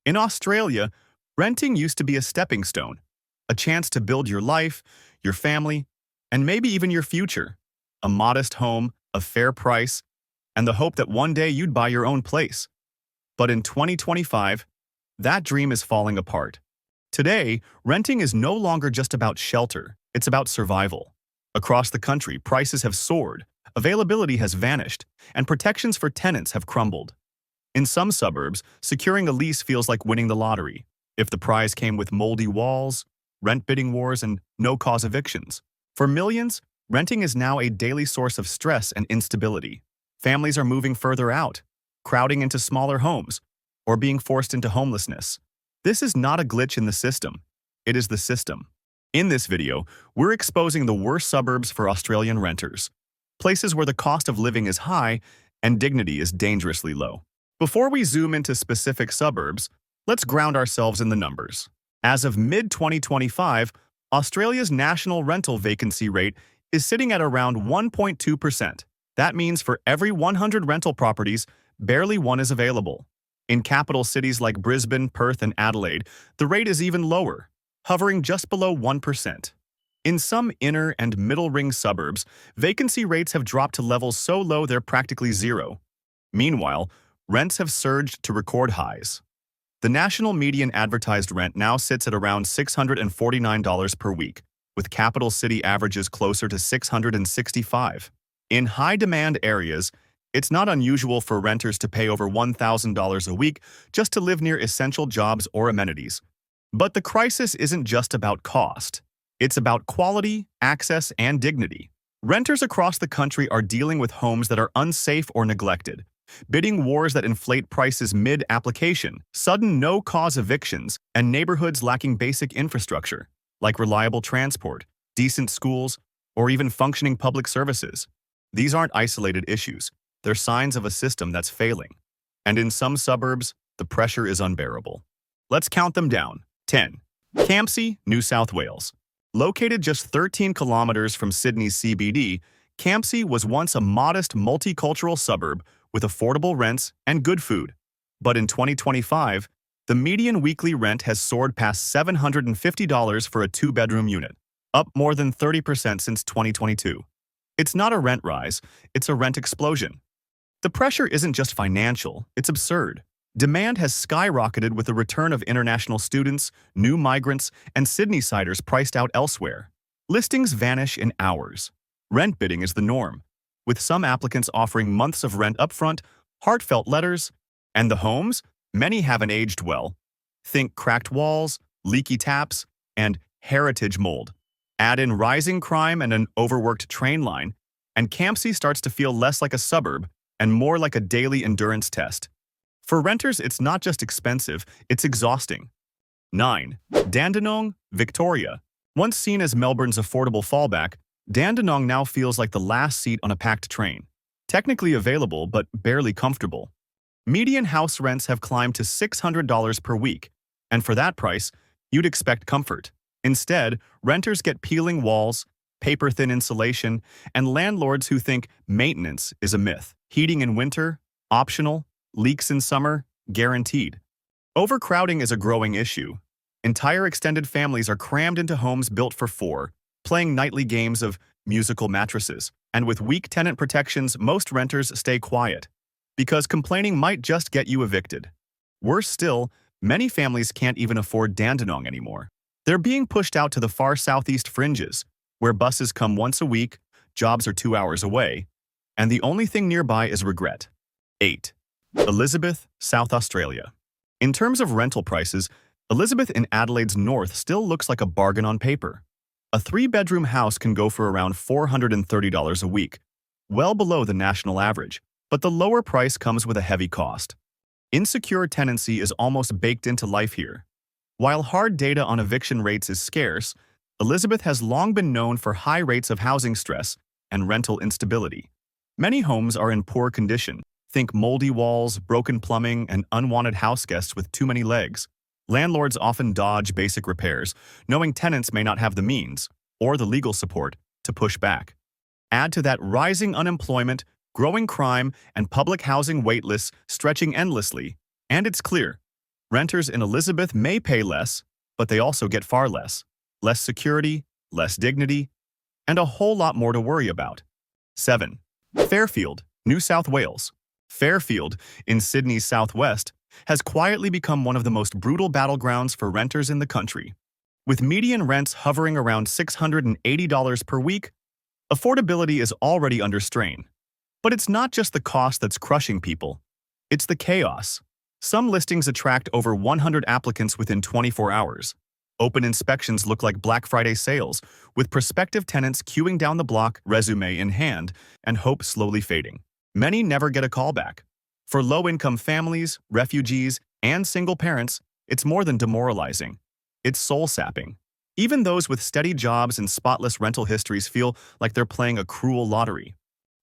In Australia, renting used to be a stepping stone, a chance to build your life, your family, and maybe even your future. A modest home, a fair price, and the hope that one day you'd buy your own place. But in 2025, that dream is falling apart. Today, renting is no longer just about shelter, it's about survival. Across the country, prices have soared, availability has vanished, and protections for tenants have crumbled. In some suburbs, securing a lease feels like winning the lottery. If the prize came with moldy walls, rent bidding wars, and no-cause evictions. For millions, renting is now a daily source of stress and instability. Families are moving further out, crowding into smaller homes, or being forced into homelessness. This is not a glitch in the system. It is the system. In this video, we're exposing the worst suburbs for Australian renters, places where the cost of living is high and dignity is dangerously low. Before we zoom into specific suburbs, let's ground ourselves in the numbers. As of mid-2025, Australia's national rental vacancy rate is sitting at around 1.2%. That means for every 100 rental properties, barely one is available. In capital cities like Brisbane, Perth, and Adelaide, the rate is even lower, hovering just below 1%. In some inner and middle-ring suburbs, vacancy rates have dropped to levels so low they're practically zero. Meanwhile, rents have surged to record highs. The national median advertised rent now sits at around $649 per week, with capital city averages closer to $665. In high-demand areas, it's not unusual for renters to pay over $1,000 a week just to live near essential jobs or amenities. But the crisis isn't just about cost. It's about quality, access, and dignity. Renters across the country are dealing with homes that are unsafe or neglected, bidding wars that inflate prices mid-application, sudden no-cause evictions, and neighborhoods lacking basic infrastructure, like reliable transport, decent schools, or even functioning public services. These aren't isolated issues. They're signs of a system that's failing. And in some suburbs, the pressure is unbearable. Let's count them down. 10. Campy, New South Wales. Located just 13 kilometers from Sydney's CBD, Campy was once a modest multicultural suburb with affordable rents and good food. But in 2025, the median weekly rent has soared past $750 for a two-bedroom unit, up more than 30% since 2022. It's not a rent rise, it's a rent explosion. The pressure isn't just financial, it's absurd. Demand has skyrocketed with the return of international students, new migrants, and Sydneysiders priced out elsewhere. Listings vanish in hours. Rent bidding is the norm, with some applicants offering months of rent upfront, heartfelt letters, and the homes, many haven't aged well. Think cracked walls, leaky taps, and heritage mold. Add in rising crime and an overworked train line, and Campy starts to feel less like a suburb and more like a daily endurance test. For renters, it's not just expensive, it's exhausting. 9. Dandong, Victoria. Once seen as Melbourne's affordable fallback, Dandong now feels like the last seat on a packed train. Technically available, but barely comfortable. Median house rents have climbed to $600 per week, and for that price, you'd expect comfort. Instead, renters get peeling walls, paper-thin insulation, and landlords who think maintenance is a myth. Heating in winter, optional, leaks in summer, guaranteed. Overcrowding is a growing issue. Entire extended families are crammed into homes built for four, playing nightly games of musical mattresses. And with weak tenant protections, most renters stay quiet, because complaining might just get you evicted. Worse still, many families can't even afford Dandong anymore. They're being pushed out to the far southeast fringes, where buses come once a week, jobs are 2 hours away, and the only thing nearby is regret. 8. Elizabeth, South Australia. In terms of rental prices, Elizabeth in Adelaide's north still looks like a bargain on paper. A 3-bedroom house can go for around $430 a week, well below the national average, but the lower price comes with a heavy cost. Insecure tenancy is almost baked into life here. While hard data on eviction rates is scarce, Elizabeth has long been known for high rates of housing stress and rental instability. Many homes are in poor condition. Think moldy walls, broken plumbing, and unwanted house guests with too many legs. Landlords often dodge basic repairs, knowing tenants may not have the means or the legal support to push back. Add to that rising unemployment, growing crime, and public housing waitlists stretching endlessly, and it's clear. Renters in Elizabeth may pay less, but they also get far less. Less security, less dignity, and a whole lot more to worry about. 7. Fairfield, New South Wales. Fairfield, in Sydney's southwest, has quietly become one of the most brutal battlegrounds for renters in the country. With median rents hovering around $680 per week, affordability is already under strain. But it's not just the cost that's crushing people. It's the chaos. Some listings attract over 100 applicants within 24 hours. Open inspections look like Black Friday sales, with prospective tenants queuing down the block, resume in hand, and hope slowly fading. Many never get a call back. For low-income families, refugees, and single parents, it's more than demoralizing. It's soul-sapping. Even those with steady jobs and spotless rental histories feel like they're playing a cruel lottery.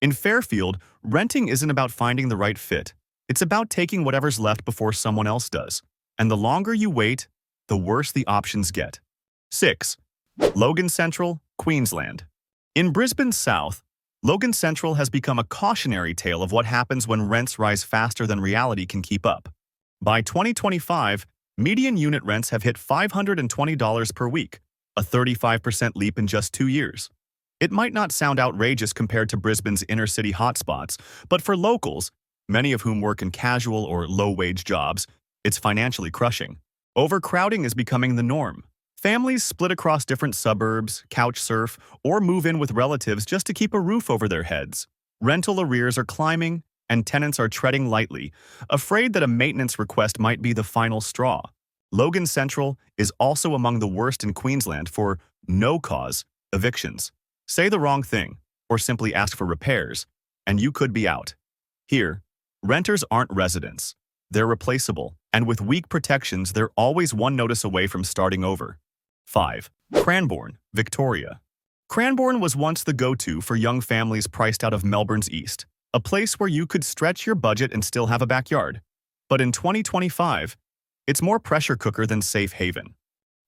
In Fairfield, renting isn't about finding the right fit. It's about taking whatever's left before someone else does. And the longer you wait, the worse the options get. 6. Logan Central, Queensland. In Brisbane's south, Logan Central has become a cautionary tale of what happens when rents rise faster than reality can keep up. By 2025, median unit rents have hit $520 per week, a 35% leap in just 2 years. It might not sound outrageous compared to Brisbane's inner-city hotspots, but for locals, many of whom work in casual or low-wage jobs, it's financially crushing. Overcrowding is becoming the norm. Families split across different suburbs, couch surf, or move in with relatives just to keep a roof over their heads. Rental arrears are climbing, and tenants are treading lightly, afraid that a maintenance request might be the final straw. Logan Central is also among the worst in Queensland for no-cause evictions. Say the wrong thing, or simply ask for repairs, and you could be out. Here, renters aren't residents. They're replaceable, and with weak protections, they're always one notice away from starting over. 5. Cranborn, Victoria. Cranborn was once the go-to for young families priced out of Melbourne's east, a place where you could stretch your budget and still have a backyard. But in 2025, it's more pressure cooker than safe haven.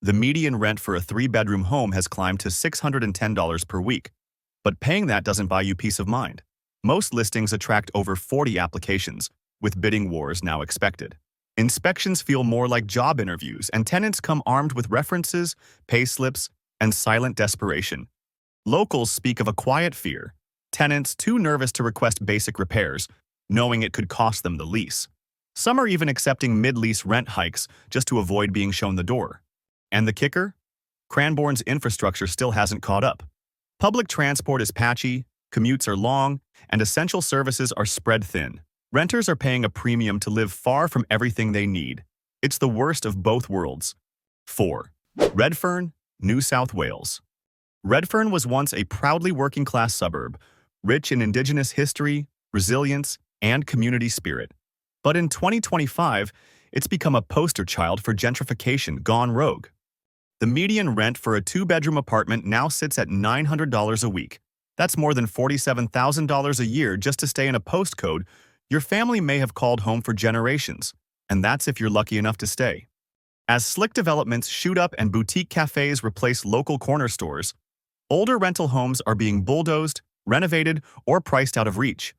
The median rent for a 3-bedroom home has climbed to $610 per week, but paying that doesn't buy you peace of mind. Most listings attract over 40 applications, with bidding wars now expected. Inspections feel more like job interviews, and tenants come armed with references, pay slips, and silent desperation. Locals speak of a quiet fear, tenants too nervous to request basic repairs, knowing it could cost them the lease. Some are even accepting mid-lease rent hikes just to avoid being shown the door. And the kicker? Cranborn's infrastructure still hasn't caught up. Public transport is patchy, commutes are long, and essential services are spread thin. Renters are paying a premium to live far from everything they need. It's the worst of both worlds. 4. Redfern, New South Wales. Redfern was once a proudly working-class suburb, rich in Indigenous history, resilience, and community spirit. But in 2025, it's become a poster child for gentrification gone rogue. The median rent for a 2-bedroom apartment now sits at $900 a week. That's more than $47,000 a year just to stay in a postcode your family may have called home for generations, and that's if you're lucky enough to stay. As slick developments shoot up and boutique cafes replace local corner stores, older rental homes are being bulldozed, renovated, or priced out of reach.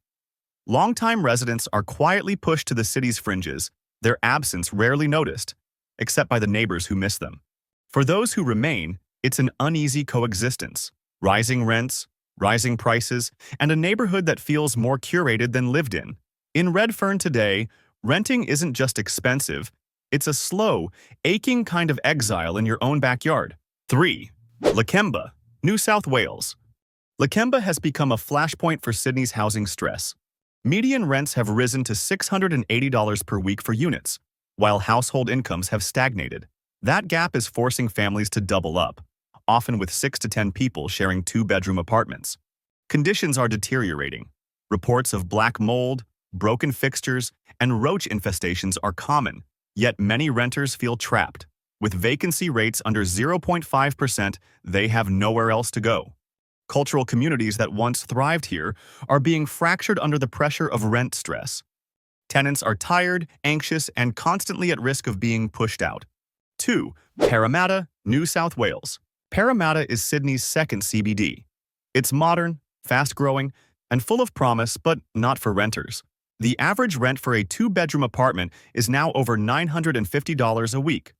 Longtime residents are quietly pushed to the city's fringes, their absence rarely noticed, except by the neighbors who miss them. For those who remain, it's an uneasy coexistence. Rising rents, rising prices, and a neighborhood that feels more curated than lived in. In Redfern today, renting isn't just expensive, it's a slow, aching kind of exile in your own backyard. 3. Lemba, New South Wales. Lemba has become a flashpoint for Sydney's housing stress. Median rents have risen to $680 per week for units, while household incomes have stagnated. That gap is forcing families to double up, often with 6 to 10 people sharing 2-bedroom apartments. Conditions are deteriorating. Reports of black mold, broken fixtures, and roach infestations are common, yet many renters feel trapped. With vacancy rates under 0.5%, they have nowhere else to go. Cultural communities that once thrived here are being fractured under the pressure of rent stress. Tenants are tired, anxious, and constantly at risk of being pushed out. 2. Paramata, New South Wales. Paramata is Sydney's second CBD. It's modern, fast-growing, and full of promise, but not for renters. The average rent for a two-bedroom apartment is now over $950 a week.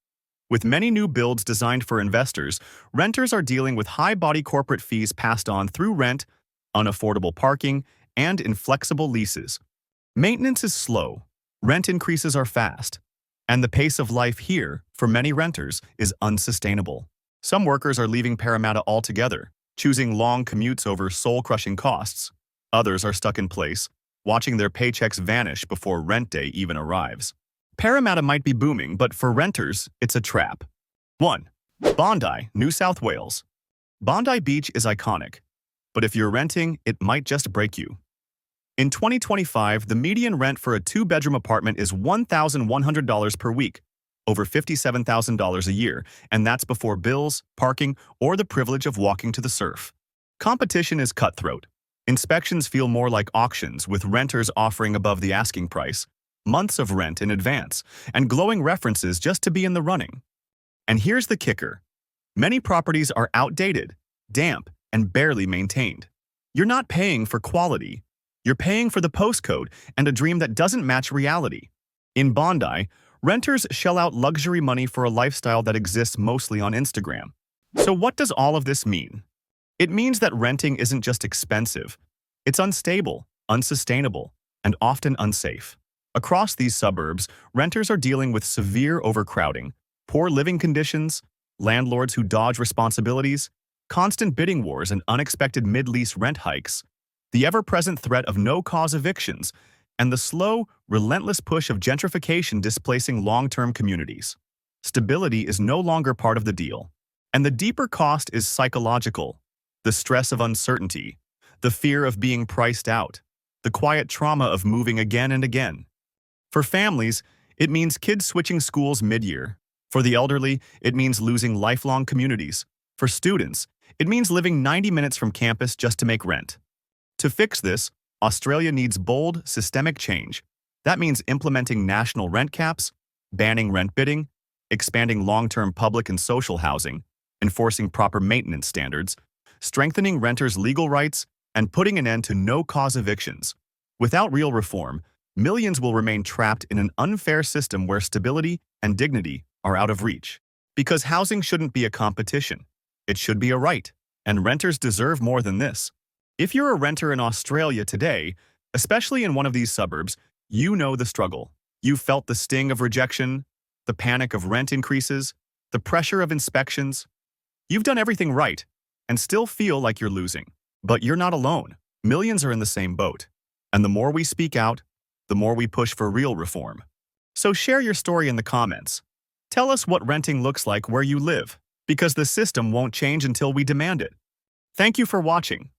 With many new builds designed for investors, renters are dealing with high corporate fees passed on through rent, unaffordable parking, and inflexible leases. Maintenance is slow, rent increases are fast, and the pace of life here, for many renters, is unsustainable. Some workers are leaving Paramata altogether, choosing long commutes over soul-crushing costs. Others are stuck in place, watching their paychecks vanish before rent day even arrives. Paramata might be booming, but for renters, it's a trap. 1. Bondi, New South Wales. Bondi Beach is iconic, but if you're renting, it might just break you. In 2025, the median rent for a two-bedroom apartment is $1,100 per week, over $57,000 a year, and that's before bills, parking, or the privilege of walking to the surf. Competition is cutthroat. Inspections feel more like auctions, with renters offering above the asking price, months of rent in advance, and glowing references just to be in the running. And here's the kicker. Many properties are outdated, damp, and barely maintained. You're not paying for quality. You're paying for the postcode and a dream that doesn't match reality. In Bondi, renters shell out luxury money for a lifestyle that exists mostly on Instagram. So what does all of this mean? It means that renting isn't just expensive. It's unstable, unsustainable, and often unsafe. Across these suburbs, renters are dealing with severe overcrowding, poor living conditions, landlords who dodge responsibilities, constant bidding wars and unexpected mid-lease rent hikes, the ever-present threat of no-cause evictions, and the slow, relentless push of gentrification displacing long-term communities. Stability is no longer part of the deal. And the deeper cost is psychological. The stress of uncertainty, the fear of being priced out, the quiet trauma of moving again and again. For families, it means kids switching schools mid-year. For the elderly, it means losing lifelong communities. For students, it means living 90 minutes from campus just to make rent. To fix this, Australia needs bold, systemic change. That means implementing national rent caps, banning rent bidding, expanding long-term public and social housing, enforcing proper maintenance standards, strengthening renters' legal rights, and putting an end to no-cause evictions. Without real reform, millions will remain trapped in an unfair system where stability and dignity are out of reach. Because housing shouldn't be a competition. It should be a right, and renters deserve more than this. If you're a renter in Australia today, especially in one of these suburbs, you know the struggle. You've felt the sting of rejection, the panic of rent increases, the pressure of inspections. You've done everything right and still feel like you're losing. But you're not alone. Millions are in the same boat. And the more we speak out, the more we push for real reform. So share your story in the comments. Tell us what renting looks like where you live, because the system won't change until we demand it. Thank you for watching.